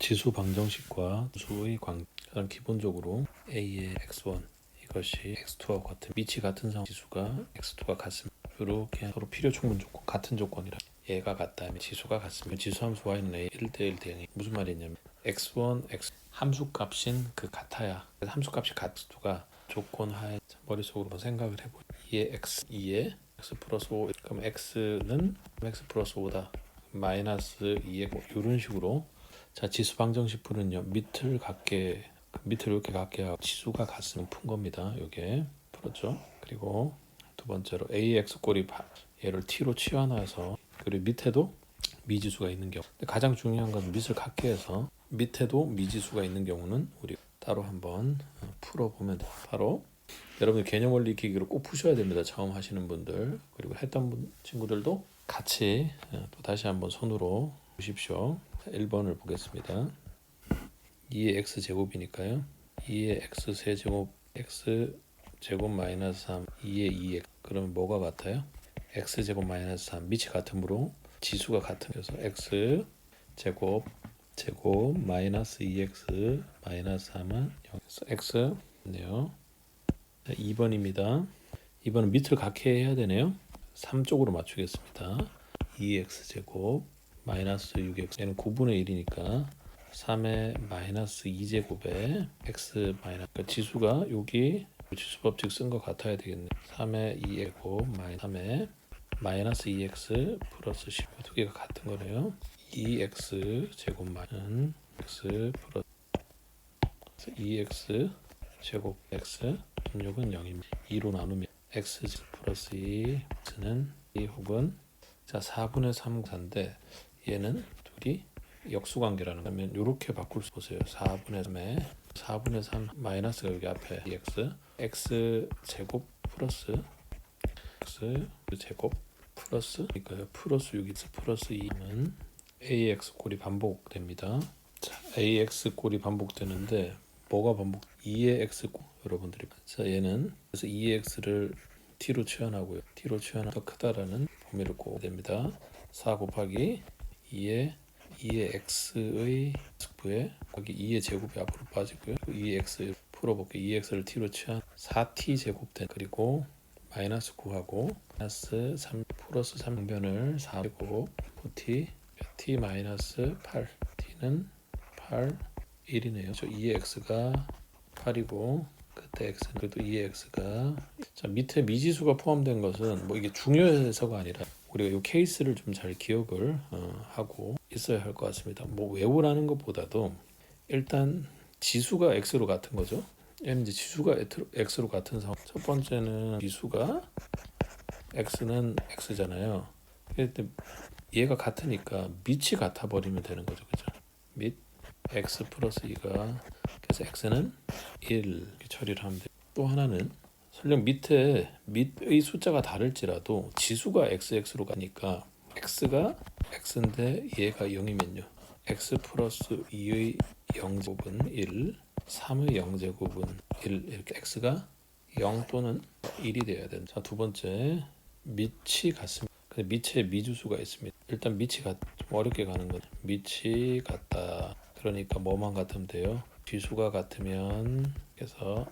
지수 방정식과 수의 관계. 가장 기본적으로 a의 x1 이것이 x2와 같은 밑이 같은 상황 지수가 x2가 같습니다. 이렇게 서로 필요 충분 조건 같은 조건이라 얘가 같다면 지수가 같습니다. 지수 함수 y는 a 1대1 대 0이 무슨 말이냐면 x1 x 함수 값인 그 같아야 함수 값이 같수가 조건 하에 머릿속으로 생각을 해보죠. 2의 x 2의 x 플러스 5 그럼 x는 x 플러스 5다 마이너스 2의 5 이런 식으로 자 지수 방정식 푸는요 밑을 이렇게 갖게 하고 지수가 같으면 푼 겁니다. 요게 풀었죠. 그리고 두 번째로 ax 꼴이 얘를 t로 치환해서 그리고 밑에도 미지수가 있는 경우 가장 중요한 건 밑을 갖게 해서 밑에도 미지수가 있는 경우는 우리 따로 한번 풀어보면 돼요. 바로 여러분들 개념 원리 기기로 꼭 푸셔야 됩니다. 처음 하시는 분들 그리고 했던 친구들도 같이 또 다시 한번 손으로 보십시오. 1번을 보겠습니다. 2의 x제곱이니까요. 2의 x 세제곱 x 제곱 마이너스 3 2의 2x 그러면 뭐가 같아요? x제곱 마이너스 3 밑이 같으므로 지수가 같으면서 x 제곱 마이너스 2x 마이너스 3은 0에서 x 네요. 2번입니다. 2번은 밑을 같게 해야 되네요. 3쪽으로 맞추겠습니다. 2x 제곱 마이너스 6x 얘는 9분의 1이니까 3의 마이너스 2제곱에 x 마이너스 그러니까 지수가 여기 지수법칙 쓴 것 같아야 되겠네. 3의 2제곱 마이너스 3의 마이너스 2x 플러스 10 두 개가 같은 거네요. 2x 제곱 마이너스 x 플러스 2x 제곱 x 16은 0입니다. 2로 나누면 x 플러스 2x는 2 혹은 자 4분의 3인데 얘는 둘이 역수관계라는 거면 이렇게 바꿀 수 보세요. 4분의 3 마이너스가 여기 앞에 x 제곱 플러스 x 제곱 플러스 그러니까 플러스 6x 플러스 2는 ax 꼴이 반복됩니다. 자, ax 꼴이 반복되는데 뭐가 반복? 2의 x 꼴 여러분들이 자 얘는 그래서 2의 x를 t로 치환하고요. t로 치환하면 더 크다라는 범위를 꼽아야 됩니다. 4 곱하기 2의 x의 x부에 거기 2의 제곱이 앞으로 빠지고요. 2의 x 풀어볼게요. 2의 x를 t로 치환 4t 제곱된 그리고 마이너스 9하고 마이너스 3 플러스 3변을 4고 4t t 마이너스 8 t는 8 1이네요. 저 2의 x가 8이고 그때 x는 그래도 2의 x가 자 밑에 미지수가 포함된 것은 뭐 이게 중요해서가 아니라 우리가 이 케이스를 좀 잘 기억을 하고 있어야 할 것 같습니다. 뭐 외우라는 것보다도 일단 지수가 x로 같은 거죠. 얘는 이제 지수가 x로 같은 상황. 첫 번째는 지수가 x는 x잖아요. 근데 얘가 같으니까 밑이 같아 버리면 되는 거죠, 그죠? 밑 x 플러스 2가 그래서 x는 1 이렇게 처리를 하면 돼요. 또 하나는 설령 밑에 밑의 숫자가 다를지라도 지수가 x로 가니까 x가 x인데 얘가 0이면요. x 플러스 2의 0제곱은 1 3의 0제곱은 1 이렇게 x가 0 또는 1이 돼야 된다. 자, 두 번째 밑이 같습니다. 근데 밑에 미지수가 있습니다. 일단 밑이 좀 어렵게 가는 건 밑이 같다. 그러니까 뭐만 같으면 돼요? 지수가 같으면 그래서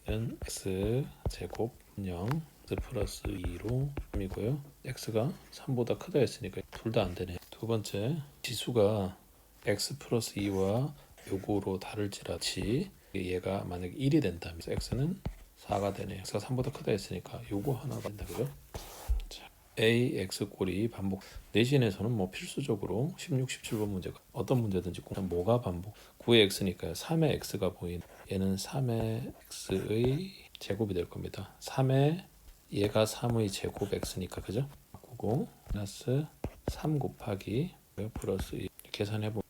x는 x 제곱 0 x 플러스 2로 3이고요. x가 3보다 크다 했으니까 둘 다 안 되네. 두 번째 지수가 x 플러스 2와 요거로 다를지라도 얘가 만약에 1이 된다면 x는 4가 되네요. x가 3보다 크다 했으니까 요거 하나가 된다 그죠? a, x 꼴이 반복. 내신에서는 뭐 필수적으로 16, 17번 문제가 어떤 문제든지 뭐가 반복. 9의 x니까요. 3의 x가 보인 얘는 3의 x의 제곱이 될 겁니다. 3의 얘가 3의 제곱 x니까 그죠? 바꾸고 마이너스 3 곱하기 플러스 2 계산해 보면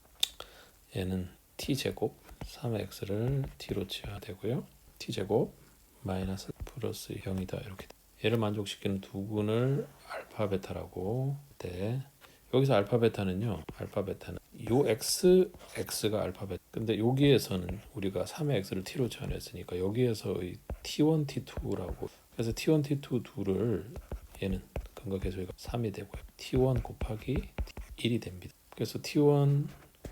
얘는 t 제곱 3의 x를 t로 치환되고요. t 제곱 마이너스 플러스 0이다 이렇게. 얘를 만족시키는 두근을 알파 베타라고 때 여기서 알파 베타는 요 x가 알파 베타 근데 여기에서는 우리가 3의 x를 t로 치환했으니까 여기에서의 t1 t2라고 그래서 t1 t2 둘을 얘는 근거 계수가 3이 되고요. t1 곱하기 1이 됩니다. 그래서 t1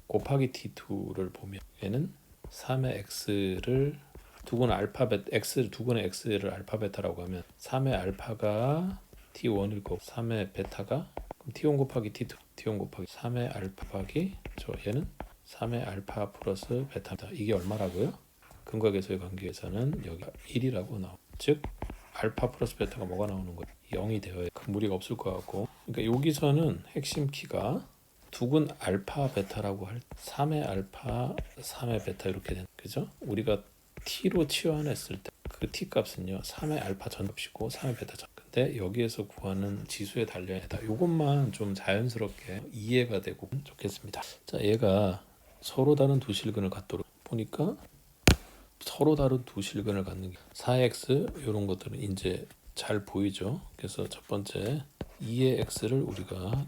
곱하기 t2를 보면 얘는 3의 x를 두근의 알파벳 x 두근의 x를 알파 베타라고 하면 3의 알파가 t1일 거고 3의 베타가 그럼 t1 곱하기 t2 t1 곱하기 3의 알파 곱하기 얘는 3의 알파 플러스 베타입니다. 이게 얼마라고요? 근각에서의 관계에서는 여기 1이라고 나와. 즉 알파 플러스 베타가 뭐가 나오는 거예요? 0이 되어야 큰 무리가 없을 것 같고. 그러니까 여기서는 핵심 키가 두근 알파 베타라고 할 3의 알파 3의 베타 이렇게 되는 그죠? 우리가 t로 치환했을 때 그 t 값은요 3의 알파 전값이고 3의 베타 전. 근데 여기에서 구하는 지수에 달려야 다. 이것만 좀 자연스럽게 이해가 되고 좋겠습니다. 자, 얘가 서로 다른 두 실근을 갖도록 보니까 서로 다른 두 실근을 갖는 게 4x 이런 것들은 이제 잘 보이죠. 그래서 첫 번째 2의 x를 우리가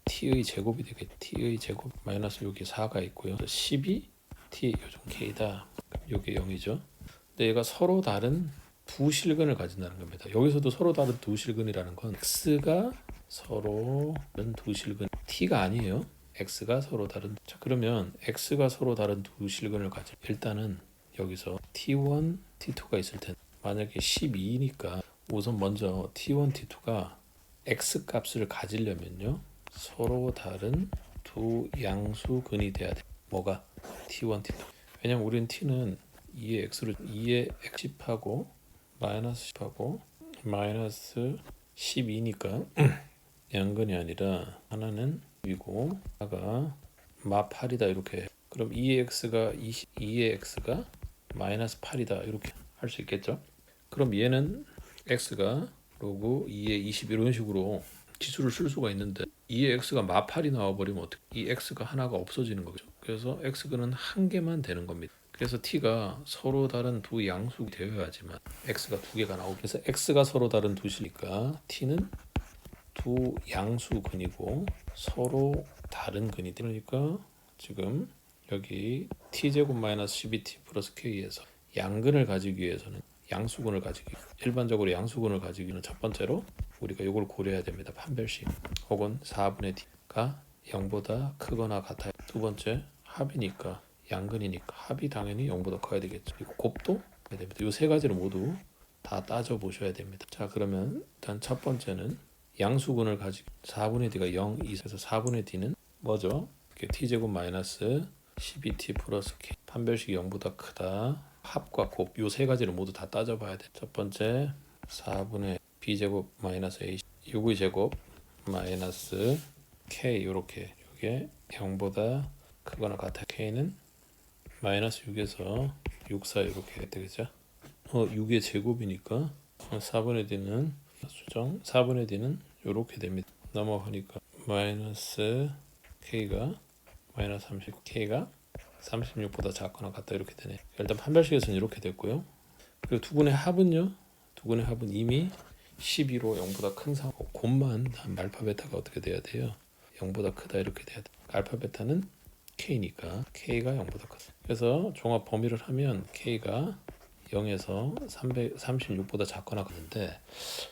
t의 제곱이 되겠죠. t의 제곱 마이너스 여기 4가 있고요. 12 t 요정 k다. 여기 0이죠. 근데 얘가 서로 다른 두 실근을 가진다는 겁니다. 여기서도 서로 다른 두 실근이라는 건 x가 서로 다른 두 실근 t가 아니에요. x가 서로 다른. 자, 그러면 x가 서로 다른 두 실근을 가진 일단은 여기서 t1, t2가 있을 텐데 만약에 12니까 우선 먼저 t1, t2가 x 값을 가지려면요 서로 다른 두 양수근이 돼야 돼. 뭐가? t1, t2. 왜냐면 우리는 t는 2의 x를 2의 x 10하고 마이너스 10하고 마이너스 12니까 양근이 아니라 하나는 2고 하나가 마 8이다 이렇게. 그럼 2의 x가 2의 x가 마이너스 8이다 이렇게 할 수 있겠죠. 그럼 얘는 x가 로그 2의 20 이런 식으로 지수를 쓸 수가 있는데 2의 x가 마 8이 나와버리면 어떻게? 이 x가 하나가 없어지는 거죠. 그래서 x근은 한 개만 되는 겁니다. 그래서 t가 서로 다른 두 양수가 되어야지만 x가 두 개가 나오고 그래서 x가 서로 다른 두 실이니까 t는 두 양수근이고 서로 다른 근이 되니까 지금 여기 t제곱 마이너스 12t 플러스 k에서 양근을 가지기 위해서는 양수근을 가지기 일반적으로 양수근을 가지기 위해서는 첫 번째로 우리가 이걸 고려해야 됩니다. 판별식 혹은 4분의 t가 0보다 크거나 같아요. 두 번째 합이니까 양근이니까 합이 당연히 0보다 커야 되겠죠. 그리고 곱도 해야 됩니다. 이 세 가지를 모두 다 따져 보셔야 됩니다. 자, 그러면 일단 첫 번째는 양수근을 가지고 4분의 d가 0 이상에서 4분의 d는 뭐죠? t제곱 마이너스 12t 플러스 k 판별식이 0보다 크다. 합과 곱 요 세 가지를 모두 다 따져봐야 돼. 첫 번째 4분의 b제곱 마이너스 a 요거의 제곱 마이너스 k 요렇게 요게 0보다 크거나 같아. k는 마이너스 6에서 6, 4 이렇게 되겠죠. 6의 제곱이니까 4분의 d는 수정 4분의 d는 요렇게 됩니다. 넘어가니까 마이너스 k가 마이너스 30 k가 36보다 작거나 같다 이렇게 되네. 일단 판별식에서는 이렇게 됐고요. 그리고 두 분의 합은요. 두 분의 합은 이미 12로 0보다 큰 상황. 곱만 알파 베타가 어떻게 돼야 돼요? 0보다 크다 이렇게 돼야 돼. 알파 베타는 k니까 k가 0보다 크다. 그래서 종합 범위를 하면 k가 0에서 336보다 작거나 같은데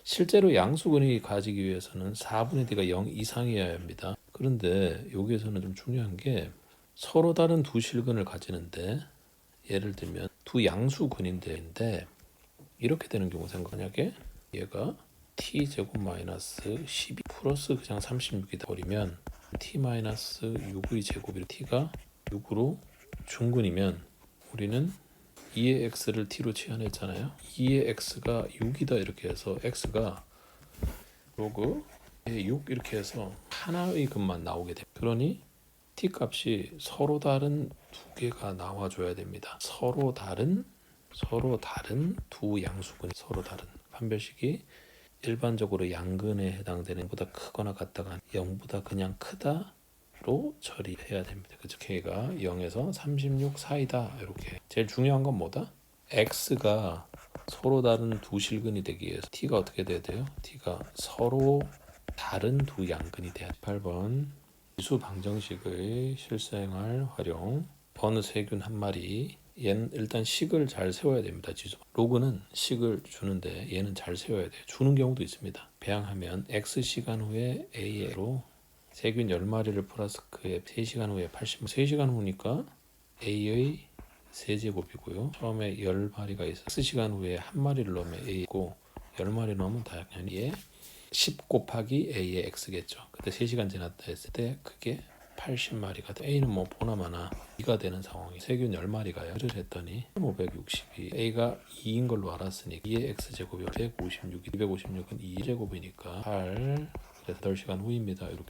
실제로 양수근이 가지기 위해서는 4분의 d가 0 이상이어야 합니다. 그런데 여기에서는 좀 중요한 게 서로 다른 두 실근을 가지는데 예를 들면 두 양수근인데 이렇게 되는 경우 생각하냐게 얘가 t제곱 마이너스 12 플러스 그냥 36이다 버리면 t 마이너스 6의 제곱이 t가 6으로 중근이면 우리는 2의 x를 t로 치환했잖아요. 2의 x가 6이다 이렇게 해서 x가 로그 6 이렇게 해서 하나의 근만 나오게 됩니다. 그러니 t 값이 서로 다른 두 개가 나와줘야 됩니다. 서로 다른 두 양수근이 서로 다른 판별식이 일반적으로 양근에 해당되는 보다 크거나 같다가 0보다 그냥 크다로 처리해야 됩니다. 그죠? k가 0에서 36 사이다 이렇게. 제일 중요한 건 뭐다? x가 서로 다른 두 실근이 되기 위해서 t가 어떻게 돼야 돼요? t가 서로 다른 두 양근이 돼야 돼요. 8번 지수 방정식의 실생활 활용. 어느 세균 한 마리 얘는 일단 식을 잘 세워야 됩니다. 지수 로그는 식을 주는데 얘는 잘 세워야 돼요. 주는 경우도 있습니다. 배양하면 x 시간 후에 a로 세균 10마리를 플러스 그의 3시간 후에 3시간 후니까 A의 세제곱이고요. 처음에 10마리가 있어 4시간 후에 한 마리를 넣으면 A고 10마리 넣으면 당연히 10 곱하기 A의 X겠죠. 그때 3시간 지났다 했을 때 그게 80마리가 돼. A는 뭐 보나마나 2가 되는 상황이 세균 10마리가요. 를 했더니 562 A가 2인 걸로 알았으니 2의 X제곱이 156 256은 2제곱이니까 8 그래서 8시간 후입니다. 이렇게